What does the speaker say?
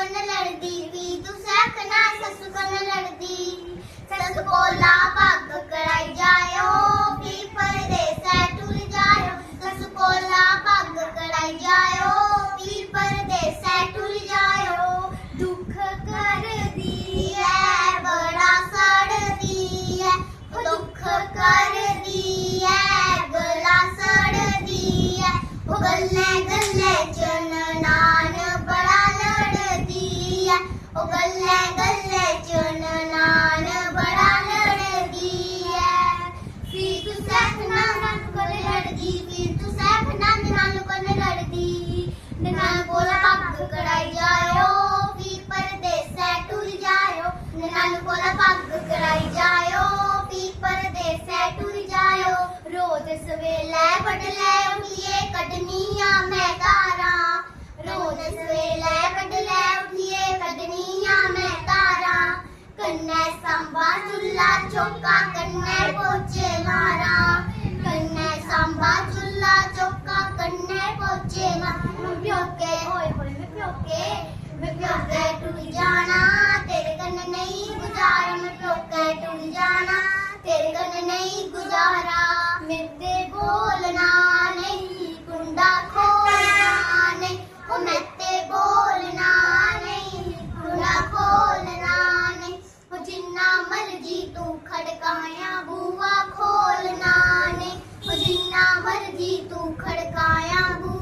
कन लड़दी भी तू सखना ससु कन लड़दी सस कोला पग कराई जायो भी परदेस टुर जायो सस कोला पग कराई जायो भी परदेस टुर जायो दुख कर दी है बड़ा सड़दी है दुख कर दी है गला सड़दी है वो गल्ले गल्ले च ननान बड़ा लड़दी है वो गल्ले गल्ले च ननान बड़ा लड़दी है फिर तू सखना नन कोल लड़दी फिर तू सखना नन कोल लड़दी ननान कोल पग कराई जायो फिर परदेस टुर जायो ननान कोल पग कराई जायो फिर परदेस टुर जायो रोज सवेले बडले उठिए कटनिया मैं तारा रोज सवेले बडले उठिए कटनिया मैं तारा कन्ने सांबा चुल्ला चौका कन्ने पोचे मारा कन्ने सांबा चुल्ला चौका कन्ने पोचे मारा प्योके होए होए मैं प्योके टूट जाना तेरे कन्ने नहीं गुजारा मैं प्योके टूट जाना तेरे कन्ने नहीं गुजारा मेरे बोलना नहीं कुंडा खोलना नहीं ओ मेरे बोलना नहीं कुंडा खोलना नहीं ओ जिन्ना मर्जी तू खड़काया बुआ खोलना नहीं ओ जिन्ना मर्जी तू खड़काया बुआ